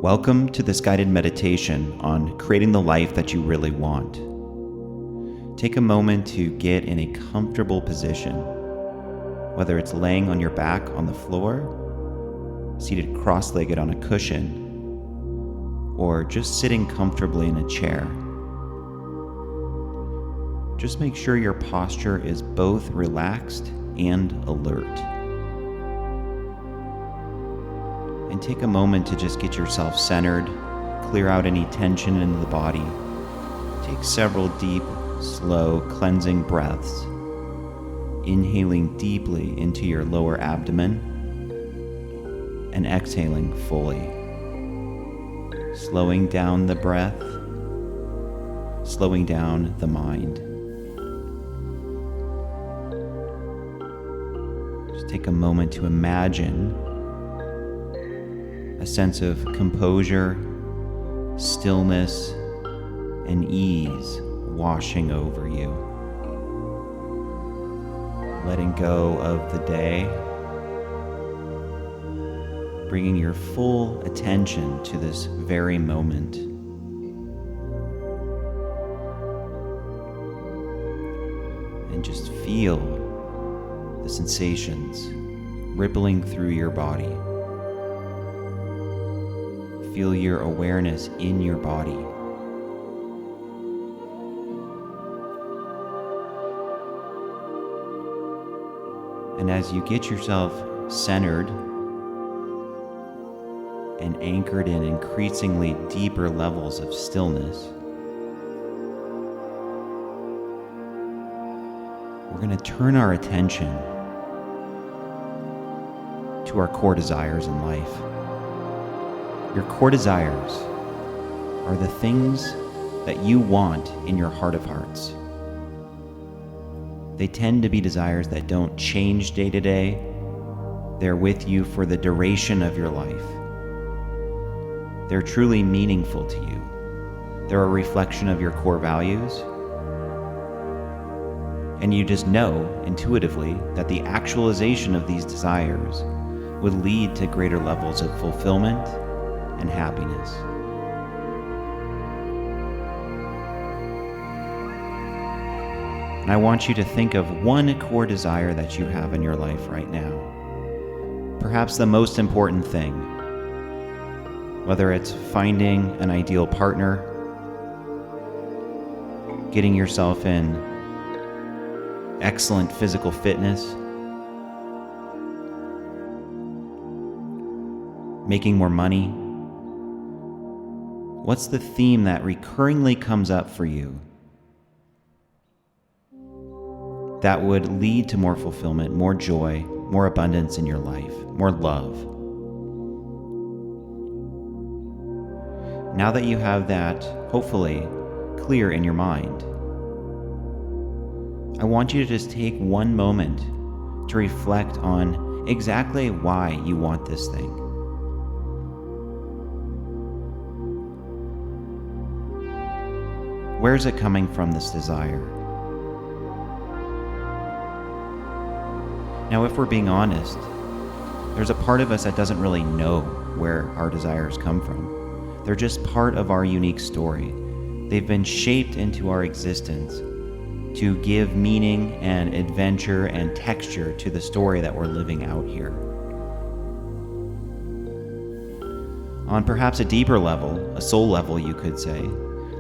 Welcome to this guided meditation on creating the life that you really want. Take a moment to get in a comfortable position, whether it's laying on your back on the floor, seated cross-legged on a cushion, or just sitting comfortably in a chair. Just make sure your posture is both relaxed and alert. And take a moment to just get yourself centered, clear out any tension in the body. Take several deep, slow, cleansing breaths, inhaling deeply into your lower abdomen and exhaling fully. Slowing down the breath, slowing down the mind. Just take a moment to imagine a sense of composure, stillness, and ease washing over you. Letting go of the day, bringing your full attention to this very moment. And just feel the sensations rippling through your body. Feel your awareness in your body. And as you get yourself centered and anchored in increasingly deeper levels of stillness, we're going to turn our attention to our core desires in life. Your core desires are the things that you want in your heart of hearts. They tend to be desires that don't change day to day. They're with you for the duration of your life. They're truly meaningful to you. They're a reflection of your core values. And you just know intuitively that the actualization of these desires would lead to greater levels of fulfillment and happiness. And I want you to think of one core desire that you have in your life right now. Perhaps the most important thing, whether it's finding an ideal partner, getting yourself in excellent physical fitness, making more money. What's the theme that recurringly comes up for you that would lead to more fulfillment, more joy, more abundance in your life, more love? Now that you have that, hopefully, clear in your mind, I want you to just take one moment to reflect on exactly why you want this thing. Where's it coming from, this desire? Now, if we're being honest, there's a part of us that doesn't really know where our desires come from. They're just part of our unique story. They've been shaped into our existence to give meaning and adventure and texture to the story that we're living out here. On perhaps a deeper level, a soul level, you could say,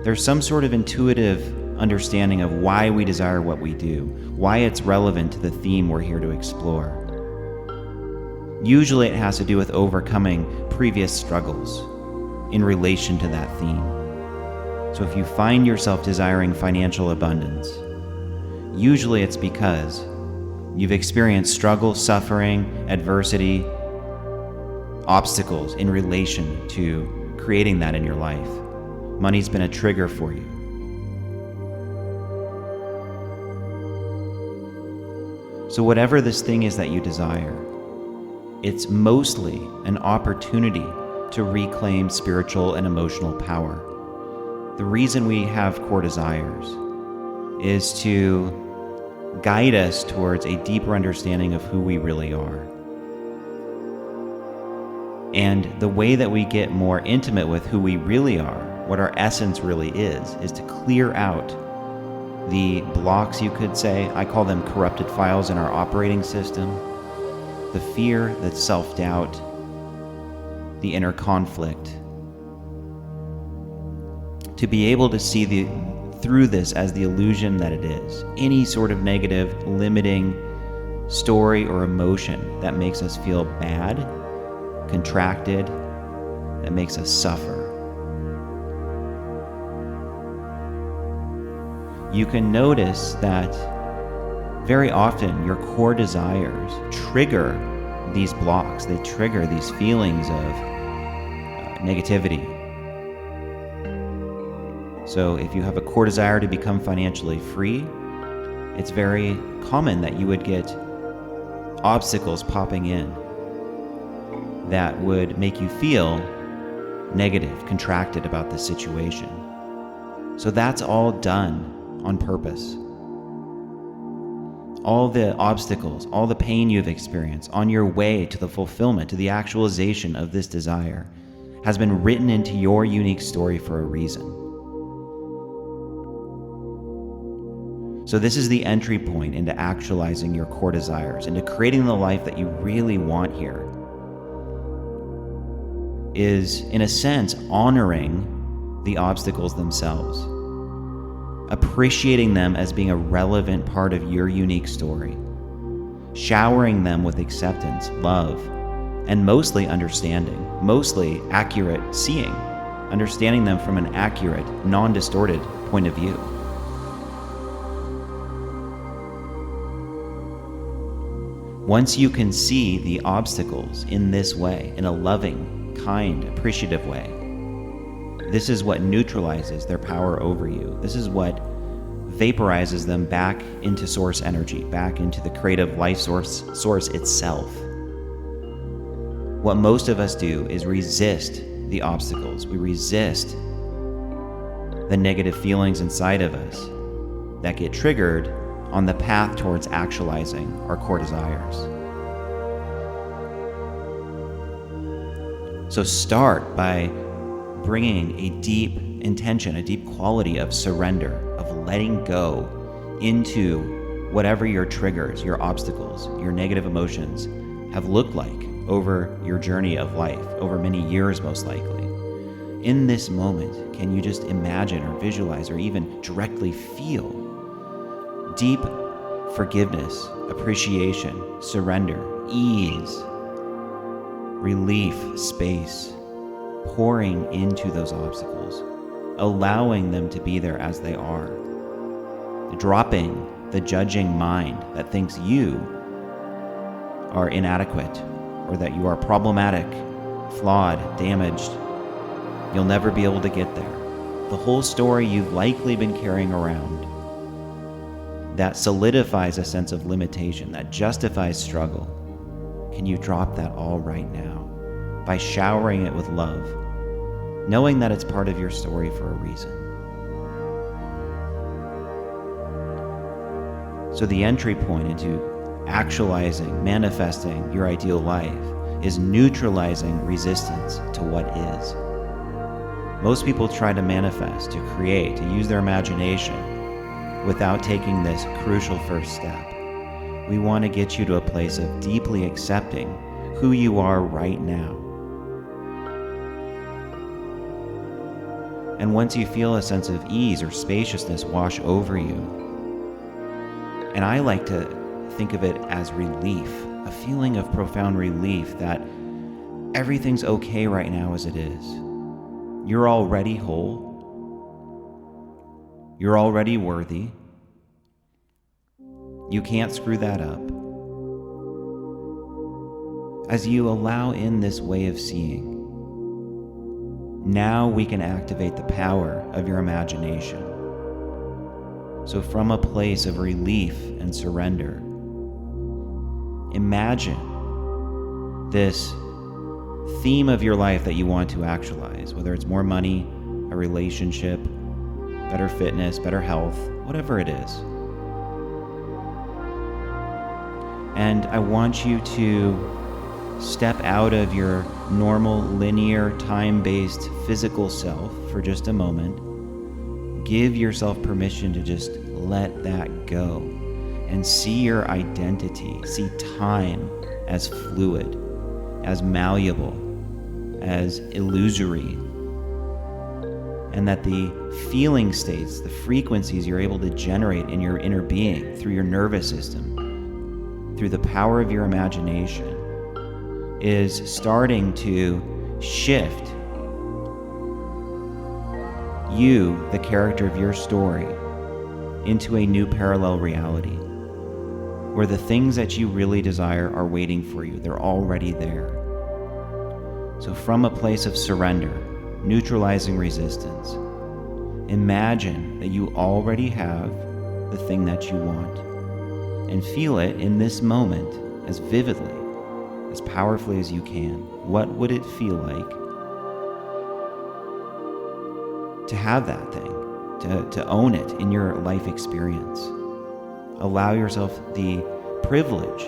there's some sort of intuitive understanding of why we desire what we do, why it's relevant to the theme we're here to explore. Usually it has to do with overcoming previous struggles in relation to that theme. So if you find yourself desiring financial abundance, usually it's because you've experienced struggle, suffering, adversity, obstacles in relation to creating that in your life. Money's been a trigger for you. So whatever this thing is that you desire, it's mostly an opportunity to reclaim spiritual and emotional power. The reason we have core desires is to guide us towards a deeper understanding of who we really are. And the way that we get more intimate with who we really are, what our essence really is to clear out the blocks, you could say. I call them corrupted files in our operating system. The fear, the self-doubt, the inner conflict. To be able to see through this as the illusion that it is. Any sort of negative, limiting story or emotion that makes us feel bad, contracted, that makes us suffer. You can notice that very often your core desires trigger these blocks. They trigger these feelings of negativity. So if you have a core desire to become financially free, it's very common that you would get obstacles popping in that would make you feel negative, contracted about the situation. So that's all done on purpose. All the obstacles, all the pain you've experienced on your way to the fulfillment, to the actualization of this desire, has been written into your unique story for a reason. So this is the entry point into actualizing your core desires, into creating the life that you really want here, is, in a sense, honoring the obstacles themselves, appreciating them as being a relevant part of your unique story, showering them with acceptance, love, and mostly understanding, mostly accurate seeing, understanding them from an accurate, non-distorted point of view. Once you can see the obstacles in this way, in a loving, kind, appreciative way, this is what neutralizes their power over you. This is what vaporizes them back into source energy, back into the creative life source itself. What most of us do is resist the obstacles. We resist the negative feelings inside of us that get triggered on the path towards actualizing our core desires. So start by bringing a deep intention, a deep quality of surrender, of letting go into whatever your triggers, your obstacles, your negative emotions have looked like over your journey of life, over many years most likely. In this moment, can you just imagine or visualize or even directly feel deep forgiveness, appreciation, surrender, ease, relief, space, pouring into those obstacles, allowing them to be there as they are, dropping the judging mind that thinks you are inadequate or that you are problematic, flawed, damaged. You'll never be able to get there. The whole story you've likely been carrying around that solidifies a sense of limitation, that justifies struggle. Can you drop that all right now by showering it with love, knowing that it's part of your story for a reason? So the entry point into actualizing, manifesting your ideal life is neutralizing resistance to what is. Most people try to manifest, to create, to use their imagination without taking this crucial first step. We want to get you to a place of deeply accepting who you are right now. And once you feel a sense of ease or spaciousness wash over you, and I like to think of it as relief, a feeling of profound relief that everything's okay right now as it is. You're already whole. You're already worthy. You can't screw that up. As you allow in this way of seeing, now we can activate the power of your imagination. So from a place of relief and surrender, imagine this theme of your life that you want to actualize, whether it's more money, a relationship, better fitness, better health, whatever it is. And I want you to step out of your normal, linear, time-based physical self for just a moment. Give yourself permission to just let that go and see your identity, see time as fluid, as malleable, as illusory, and that the feeling states, the frequencies you're able to generate in your inner being through your nervous system, through the power of your imagination, is starting to shift you, the character of your story, into a new parallel reality where the things that you really desire are waiting for you. They're already there. So from a place of surrender, neutralizing resistance, imagine that you already have the thing that you want, and feel it in this moment as vividly, as powerfully as you can. What would it feel like to have that thing, to own it in your life experience? Allow yourself the privilege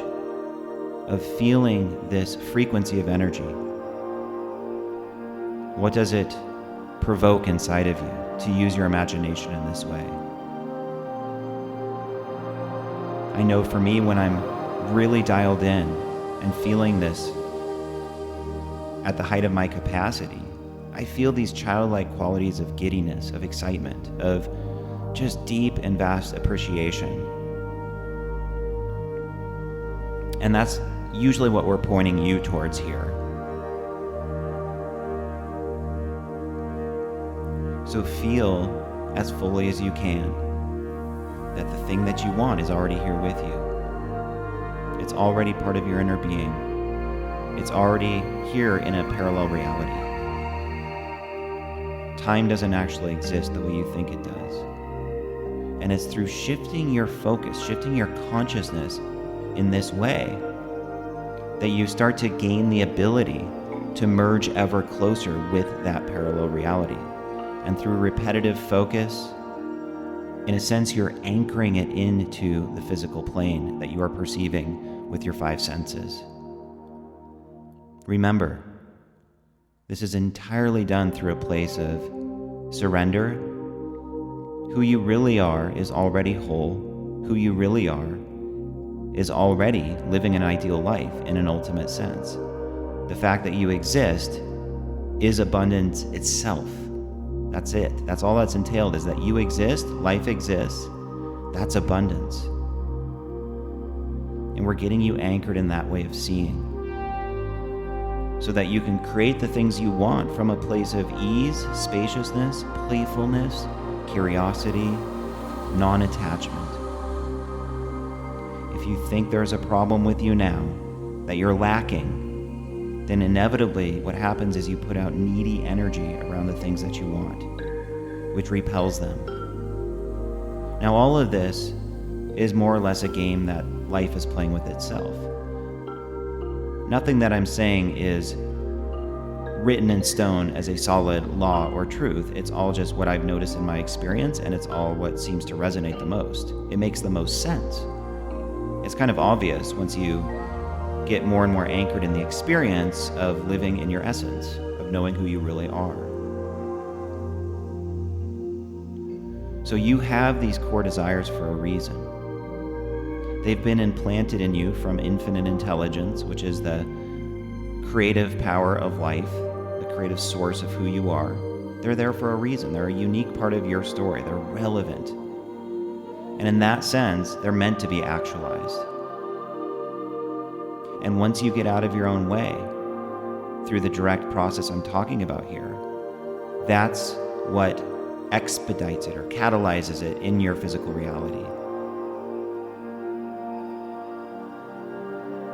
of feeling this frequency of energy. What does it provoke inside of you to use your imagination in this way? I know for me, when I'm really dialed in and feeling this at the height of my capacity, I feel these childlike qualities of giddiness, of excitement, of just deep and vast appreciation. And that's usually what we're pointing you towards here. So feel as fully as you can that the thing that you want is already here with you. It's already part of your inner being. It's already here in a parallel reality. Time doesn't actually exist the way you think it does. And it's through shifting your focus, shifting your consciousness in this way, that you start to gain the ability to merge ever closer with that parallel reality. And through repetitive focus, in a sense, you're anchoring it into the physical plane that you are perceiving with your five senses. Remember, this is entirely done through a place of surrender. Who you really are is already whole. Who you really are is already living an ideal life in an ultimate sense. The fact that you exist is abundance itself. That's it. That's all that's entailed, is that you exist, life exists. That's abundance. And we're getting you anchored in that way of seeing, so that you can create the things you want from a place of ease, spaciousness, playfulness, curiosity, non-attachment. If you think there's a problem with you now, that you're lacking, then inevitably what happens is you put out needy energy around the things that you want, which repels them. Now, all of this is more or less a game that life is playing with itself. Nothing that I'm saying is written in stone as a solid law or truth. It's all just what I've noticed in my experience, and it's all what seems to resonate the most. It makes the most sense. It's kind of obvious once you get more and more anchored in the experience of living in your essence, of knowing who you really are. So you have these core desires for a reason. They've been implanted in you from infinite intelligence, which is the creative power of life, the creative source of who you are. They're there for a reason. They're a unique part of your story. They're relevant. And in that sense, they're meant to be actualized. And once you get out of your own way, through the direct process I'm talking about here, that's what expedites it or catalyzes it in your physical reality.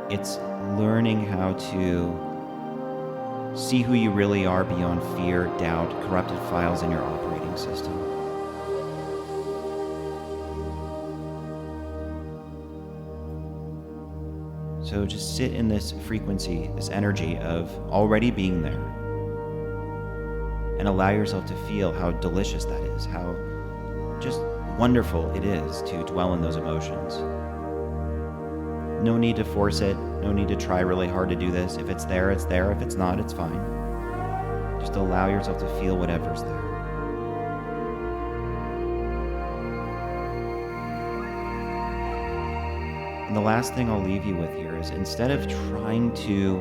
It's learning how to see who you really are beyond fear, doubt, corrupted files in your operating system. So just sit in this frequency, this energy of already being there, and allow yourself to feel how delicious that is, how just wonderful it is to dwell in those emotions. No need to force it. No need to try really hard to do this. If it's there, it's there. If it's not, it's fine. Just allow yourself to feel whatever's there. And the last thing I'll leave you with here is, instead of trying to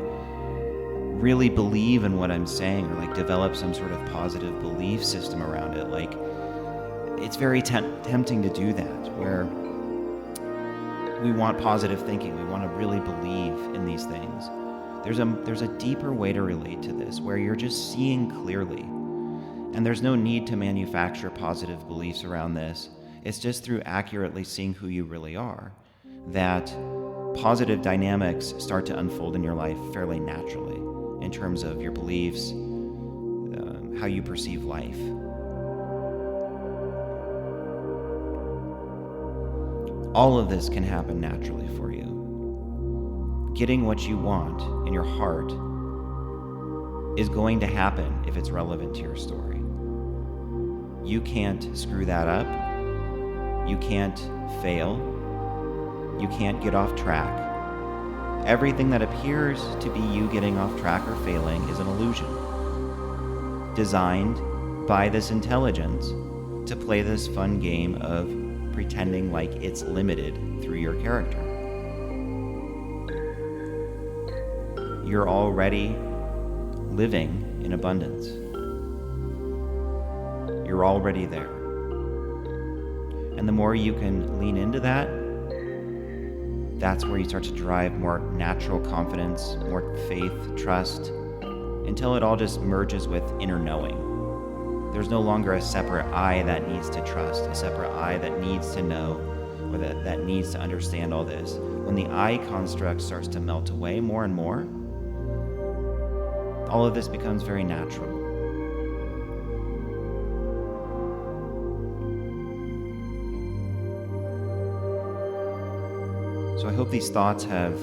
really believe in what I'm saying or like develop some sort of positive belief system around it, like it's very tempting to do that, where we want positive thinking. We want to really believe in these things. There's a deeper way to relate to this, where you're just seeing clearly. And there's no need to manufacture positive beliefs around this. It's just through accurately seeing who you really are that positive dynamics start to unfold in your life fairly naturally, in terms of your beliefs, how you perceive life. All of this can happen naturally for you. Getting what you want in your heart is going to happen if it's relevant to your story. You can't screw that up. You can't fail. You can't get off track. Everything that appears to be you getting off track or failing is an illusion, designed by this intelligence to play this fun game of pretending like it's limited through your character. You're already living in abundance. You're already there. And the more you can lean into that, that's where you start to drive more natural confidence, more faith, trust, until it all just merges with inner knowing. There's no longer a separate I that needs to trust, a separate I that needs to know, or that needs to understand all this. When the I construct starts to melt away more and more, all of this becomes very natural. So I hope these thoughts have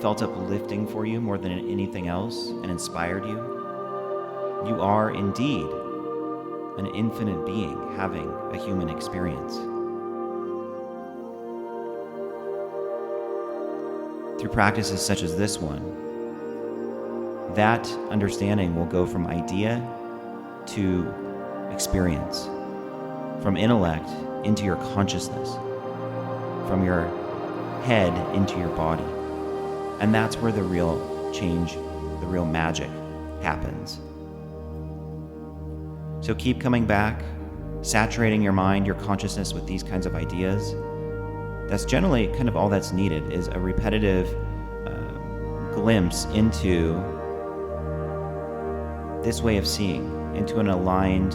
felt uplifting for you more than anything else and inspired you. You are indeed an infinite being having a human experience. Through practices such as this one, that understanding will go from idea to experience, from intellect into your consciousness, from your head into your body. And that's where the real change, the real magic happens. So keep coming back, saturating your mind, your consciousness with these kinds of ideas. That's generally kind of all that's needed, is a repetitive glimpse into this way of seeing, into an aligned,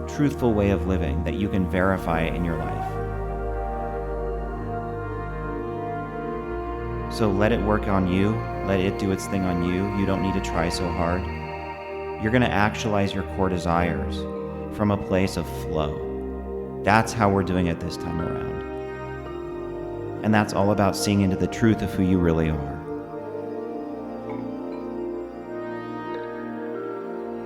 truthful way of living that you can verify in your life. So let it work on you. Let it do its thing on you. You don't need to try so hard. You're going to actualize your core desires from a place of flow. That's how we're doing it this time around. And that's all about seeing into the truth of who you really are.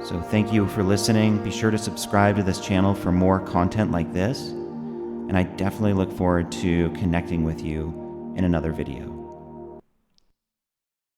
So thank you for listening. Be sure to subscribe to this channel for more content like this. And I definitely look forward to connecting with you in another video.